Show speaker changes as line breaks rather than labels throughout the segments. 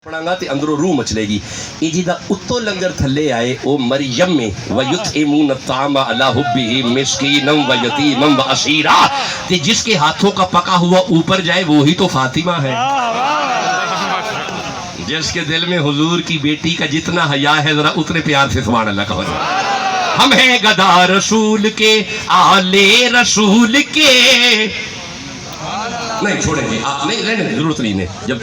پڑھاگا تے اندروں روح مچلے گی یہ جی دا اتو لنگر تھلے آئے او مریم میں وَيُطْعِمُونَ الطَّعَامَ عَلَىٰ حُبِّهِ مِسْكِينًا وَيَتِيمًا وَأَسِيرًا تے جس کے ہاتھوں کا پکا ہوا اوپر جائے وہی تو فاطمہ ہے، جس کے دل میں حضور کی بیٹی کا جتنا حیا ہے ذرا اتنے پیار سے سبحان اللہ کہو۔ ہم ہیں گدا رسول کے آلے رسول کے، نہیں چھوڑیں گے آپ نہیں رہنے ضرورت نہیں ہے، جب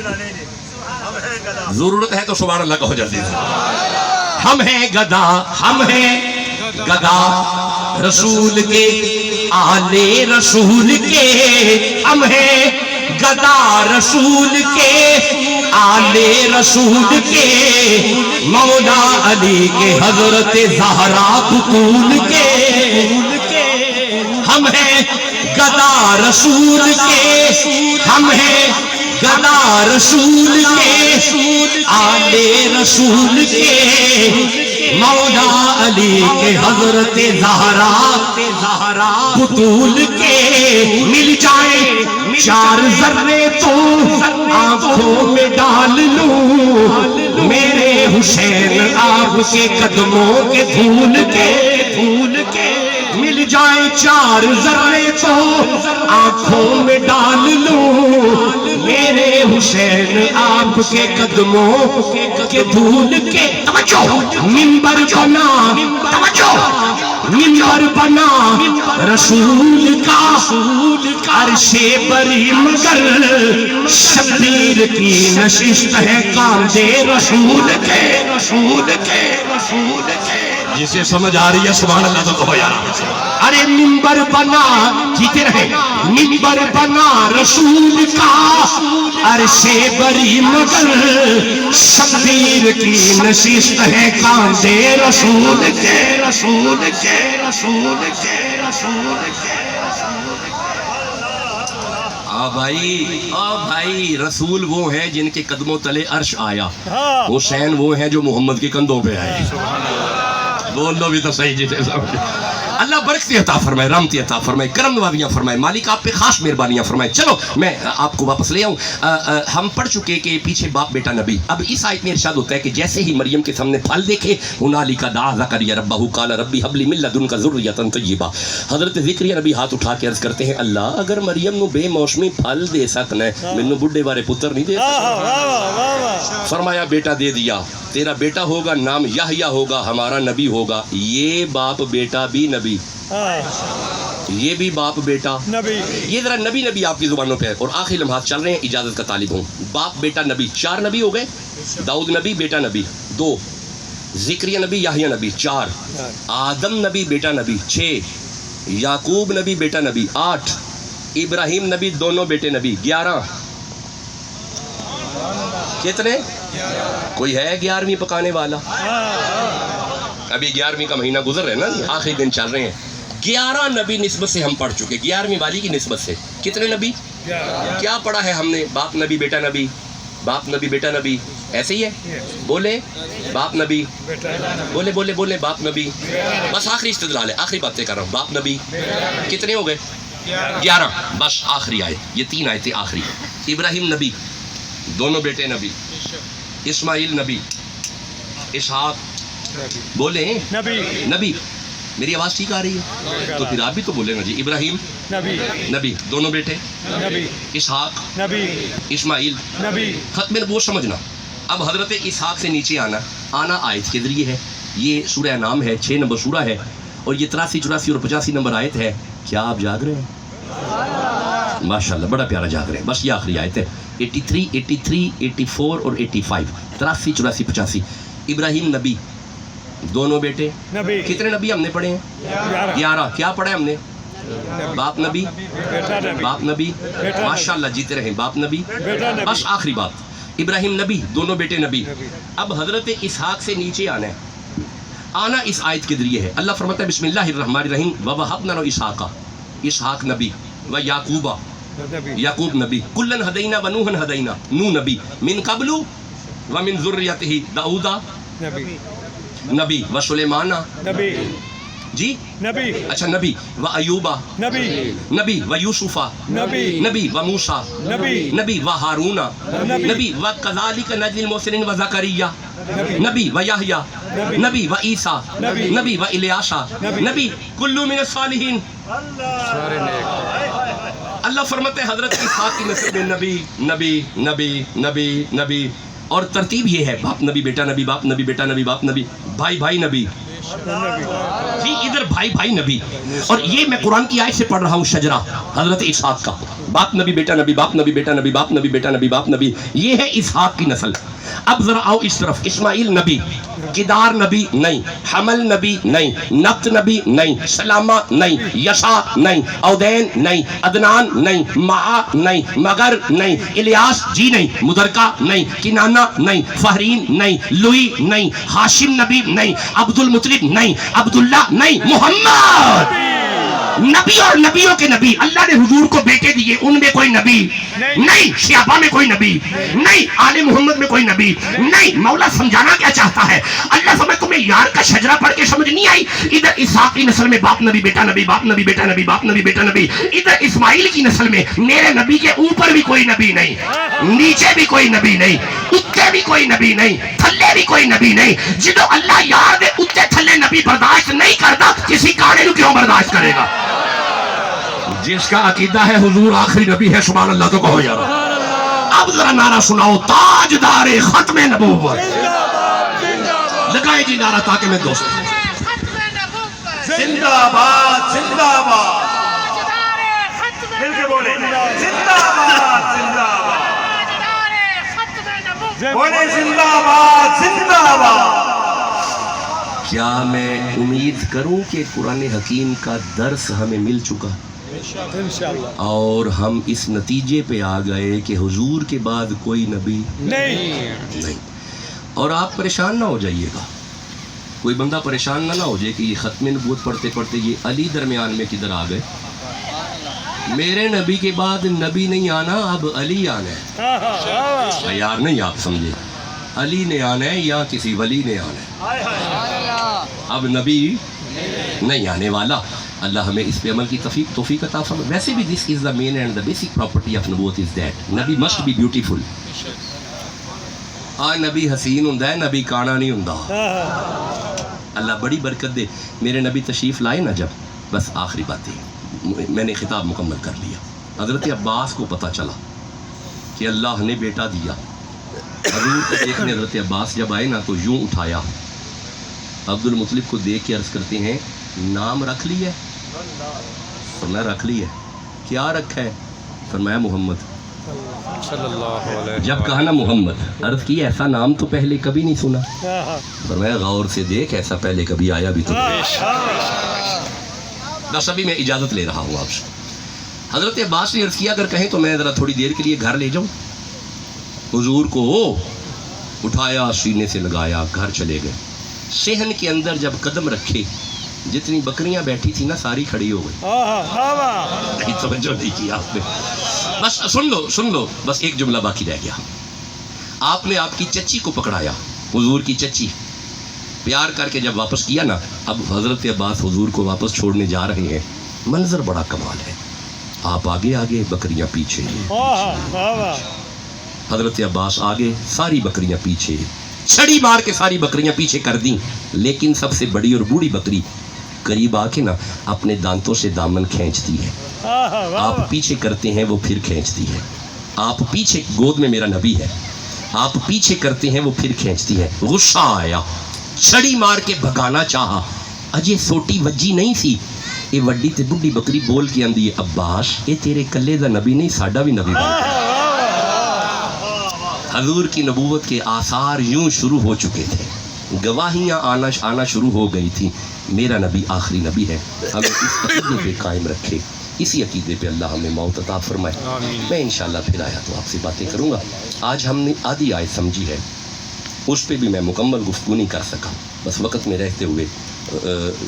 ضرورت ہے تو سبحان اللہ کہو جلدی سے۔ ہم ہیں گدا رسول کے آلے رسول کے، ہم ہیں گدا رسول کے آلے رسول کے، مولا علی کے حضرت زہرا بطول کے، ہم ہیں گدا رسول کے، ہم ہیں گدا رسول کے آلے رسول کے، مولا علی کے حضرت زہرا بطول کے، مل جائے چار ذرے تو آنکھوں میں ڈال لوں، میرے حسین آپ کے قدموں کے دھول کے، مل جائے چار ذرے تو آنکھوں میں ڈال لوں، میرے حسین آپ کے قدموں کے دھول کے، منبر بنا منبر بنا رسول کا، عرش بری مگر شبیر کی نشست ہے کاندھے رسول کے، جسے سمجھ آ رہی ہے سبحان اللہ تو کہو یار۔ ارے منبر بنا جیتے رہے، منبر بنا رسول کا، عرش بری مگر شبیر کی نشست ہے کاندھے رسول کے، بھائی رسول وہ ہیں جن کے قدموں تلے عرش آیا، حسین وہ ہیں جو محمد کے کندھوں پہ آئے، بول لو بھی تو صحیح جیتے سمجھے۔ اللہ برکتی عطا فرمائے، رحمتی عطا فرمائے، کرم نوازیاں فرمائے، مالک آپ پہ خاص مہربانیاں فرمائے۔ چلو میں آپ کو واپس لے آؤں، ہم پڑھ چکے کہ پیچھے باپ بیٹا نبی، اب اس آیت میں ارشاد ہوتا ہے کہ جیسے ہی مریم کے سامنے پھل دیکھے ہنالک دعا زکریا ربہ قال ربی ھب لی من لدنک ذریۃ طیبہ، حضرت زکریا نبی ہاتھ اٹھا کے عرض کرتے ہیں اللہ اگر مریم نو بے موسمی پھل دے سکنا ہے مینو بڈھے بارے پتر نہیں دے سکتا، فرمایا بیٹا دے دیا، تیرا بیٹا ہوگا نام یحییٰ ہوگا، ہمارا نبی ہوگا، یہ باپ بیٹا بھی نبی، یہ بھی باپ بیٹا نبی، یہ ذرا نبی نبی آپ کی زبانوں پہ ہے۔ اور آخری لمحات چل رہے ہیں، اجازت کا طالب ہوں، باپ بیٹا نبی، چار نبی ہو گئے، داؤد نبی بیٹا نبی 2، زکریا نبی یحییٰ نبی 4، آدم نبی بیٹا نبی 6، یعقوب نبی بیٹا نبی 8، ابراہیم نبی دونوں بیٹے نبی 11، کتنے؟ کوئی ہے 11ویں پکانے والا؟ ابھی 11ویں کا مہینہ گزر رہے نا، آخری دن چل رہے ہیں، 11 نبی نسبت سے ہم پڑھ چکے، 11ویں والی کی نسبت سے کتنے نبی؟ کیا پڑھا ہے ہم نے؟ باپ نبی بیٹا نبی، باپ نبی بیٹا نبی، ایسے ہی ہے، بولے باپ نبی، بولے بولے بولے باپ نبی، بس آخری استدلال ہے، آخری باتیں کر رہا ہوں، باپ نبی کتنے ہو گئے؟ 11، بس آخری آئے، یہ 3 آئے تھے آخری، ابراہیم نبی دونوں بیٹے نبی، اسماعیل نبی، اسحاق بولے نبی، میری آواز ٹھیک آ رہی ہے تو پھر آپ بھی تو بولے نا جی، ابراہیم نبی دونوں بیٹے، اسحاق اسماعیل ختم وہ سمجھنا۔ اب حضرت اسحاق سے نیچے آنا آیت کے ذریعے ہے، یہ سورہ انعام ہے، 6 نمبر سورہ ہے، اور یہ 83 84 اور 85 نمبر آیت ہے۔ کیا آپ جاگ رہے ہیں؟ ماشاءاللہ بڑا پیارا جاگ رہے ہیں، بس یہ آخری آیت ہے، 83 83 84 اور 85، 83 84 85۔ ابراہیم نبی دونوں بیٹے نبی، کتنے نبی ہم نے پڑھے ہیں؟ 11، کیا پڑھا ہے ہم نے؟ باپ نبی باپ نبی، ماشاءاللہ جیتے رہیں، باپ نبی، بس آخری بات، ابراہیم نبی دونوں بیٹے نبی۔ اب حضرت اسحاق سے نیچے آنا اس آیت کے ذریعے ہے، اللہ فرماتا ہے بسم اللہ الرحمن الرحیم وَوَهَبْنَا لَهُ اسحاق نبی و یعقوب نبی، کلن ہدینا ونوحا ہدینا، نو نبی، من قبل ومن ذریتہ داؤد نبی و سلیمان نبی جی
نبی
اچھا نبی و ایوبا
نبی
نبی و یوسفا
نبی
نبی و موسیٰ
نبی
نبی و ہارونا
نبی
نبی و کذالک نجزی المحسنین و زکریا نبی و یحییٰ
نبی
نبی و عیسیٰ
نبی
نبی و الیاسا نبی کلو من الصالحین. اللہ فرماتے ہیں حضرت اسحاق کی نسل میں نبی نبی نبی نبی نبی. اور ترتیب یہ ہے باپ نبی بیٹا نبی باپ نبی بیٹا نبی باپ نبی بھائی بھائی نبی جی ادھر بھائی بھائی نبی. اور یہ میں قرآن کی آیت سے پڑھ رہا ہوں شجرہ حضرت اسحاق کا. باپ نبی بیٹا نبی باپ نبی بیٹا نبی باپ نبی بیٹا نبی باپ نبی. یہ ہے اسحاق کی نسل. اب ذرا آؤ اس طرف. اسماعیل نبی کدار نبی نہیں حمل نبی نہیں نبت نبی نہیں سلامہ نہیں یسع نہیں اودین نہیں عدنان نہیں معا نہیں مگر نہیں الیاس جی نہیں مدرکہ نہیں کنانہ نہیں فہرین نہیں لوئی نہیں ہاشم نبی نہیں عبد المطلب نہیں عبداللہ نہیں محمد. نبی اور نبیوں کے نبی. اللہ نے حضور کو بیٹے دیے, ان میں کوئی نبی نہیں, صحابہ میں کوئی نبی نہیں, آل محمد میں کوئی نبی نہیں. مولا سمجھانا کیا چاہتا ہے؟ اللہ سمجھ تمہیں یار کا شجرہ پڑھ کے سمجھ نہیں آئی؟ ادھر اسحاق کی نسل میں باپ نبی بیٹا نبی باپ نبی بیٹا نبی باپ نبی بیٹا نبی. ادھر اسماعیل کی نسل میں میرے نبی کے اوپر بھی کوئی نبی نہیں, نیچے بھی کوئی نبی نہیں, اتنے بھی کوئی نبی نہیں, تھلے بھی کوئی نبی نہیں. جدو اللہ یار دے اتنے تھلے نبی برداشت نہیں کرتا, کسی کانے کو کیوں برداشت کرے گا؟ جس کا عقیدہ ہے حضور آخری نبی ہے, سبحان اللہ تو کہو یار. اب ذرا نعرہ سناؤ تاجدار ختم نبوت. لگائے جی نعرہ تاکہ میں دوست
زندہ باد زندہ باد مل کے بولے زندہ باد زندہ باد بولے زندہ باد زندہ باد.
کیا میں امید کروں کہ قرآن حکیم کا درس ہمیں مل چکا
انشاءاللہ
اور ہم اس نتیجے پہ آ گئے کہ حضور کے بعد کوئی نبی
نہیں.
اور آپ پریشان نہ ہو جائیے گا, کوئی بندہ پریشان نہ ہو جائے کہ یہ ختم نبوت پڑھتے پڑھتے یہ علی درمیان میں کدھر آ گئے. میرے نبی کے بعد نبی نہیں آنا, اب علی آنا ہے. یار نہیں آپ سمجھے, علی نے آنا ہے یا کسی ولی نے آنا ہے, اب نبی نہیں آنے والا. اللہ ہمیں اس پہ عمل کی توفیق عطا فرمائے. ویسے بھی this is the main and the basic property of نبوت از دیٹ نبی مسٹ بی بیوٹیفل. نبی حسین ہوندا ہے, نبی کانا نہیں ہوندا. اللہ بڑی برکت دے. میرے نبی تشریف لائے نا جب, بس آخری بات ہے, میں نے خطاب مکمل کر لیا. حضرت عباس کو پتہ چلا کہ اللہ نے بیٹا دیا. حضور کو دیکھنے حضرت عباس جب آئے نا تو یوں اٹھایا, عبد المطلب کو دیکھ کے عرض کرتے ہیں نام رکھ لی ہے؟ فرمایا رکھ لی ہے. کیا رکھا ہے؟ فرمایا محمد. جب کہا نا محمد, عرض کی ایسا نام تو پہلے کبھی نہیں سنا. فرمایا غور سے دیکھ, ایسا پہلے کبھی آیا بھی تو بس. ابھی میں اجازت لے رہا ہوں آپ سے. حضرت عباس نے عرض کیا اگر کہیں تو میں ذرا تھوڑی دیر کے لیے گھر لے جاؤں. حضور کو اٹھایا, سینے سے لگایا, گھر چلے گئے. صحن کے اندر جب قدم رکھے, جتنی بکریاں بیٹھی تھی نا ساری کھڑی ہو گئی. توجہ نہیں کی آپ نے. بس سن لو بس ایک جملہ باقی رہ گیا. آپ نے آپ کی چچی کو پکڑایا, حضور کی چچی, پیار کر کے جب واپس کیا نا, اب حضرت عباس حضور کو واپس چھوڑنے جا رہے ہیں. منظر بڑا کمال ہے, آپ آگے آگے بکریاں پیچھے. حضرت عباس آگے, ساری بکریاں پیچھے. چھڑی مار کے ساری بکریاں پیچھے کر دیں, لیکن سب سے بڑی اور بوڑھی بکری قریب آ کے نا اپنے دانتوں سے دامن کھینچتی ہے. آپ پیچھے کرتے ہیں وہ پھر کھینچتی ہے. آپ پیچھے, گود میں میرا نبی ہے, آپ پیچھے کرتے ہیں وہ پھر کھینچتی ہے. غصہ آیا, چھڑی مار کے بھگانا چاہا, اجے سوٹی وجی نہیں سی. یہ وڈی تے بڈھی بکری بول کے آندی ہے عباس یہ تیرے کلے دا نبی نہیں, ساڈا بھی نبی بن. حضور کی نبوت کے آثار یوں شروع ہو چکے تھے, گواہیاں آنا شروع ہو گئی تھی. میرا نبی آخری نبی ہے. ہمیں اس عقیدے پہ قائم رکھے, اسی عقیدے پہ اللہ ہمیں موت عطا فرمائے. میں انشاءاللہ پھر آیا تو آپ سے باتیں کروں گا. آج ہم نے آدھی آیت سمجھی ہے, اس پہ بھی میں مکمل گفتگو نہیں کر سکا, بس وقت میں رہتے ہوئے.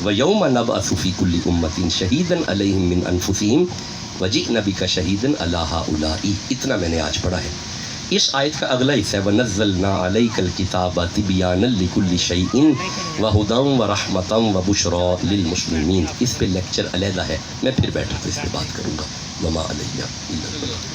وَيَوْمَ نَبْعَثُ فِي كُلِّ أُمَّةٍ شَهِيدًا عَلَيْهِمْ مِنْ أَنفُسِهِمْ وَجِئْنَا بِكَ شَهِيدًا عَلَىٰ هَٰؤُلَاءِ. اتنا میں نے آج پڑھا ہے. اس آیت کا اگلا حصہ ہے وَنَزَّلْنَا عَلَيْكَ الْكِتَابَ تِبْيَانًا لِكُلِّ شَيْءٍ وَهُدًى وَرَحْمَةً وَبُشْرَى لِلْمُسْلِمِينَ. اس پہ لیکچر علیحدہ ہے، میں پھر بیٹھ کر اس پہ بات کروں گا. وَمَا عَلَيَّ إِلَّا الْبَلَاغُ.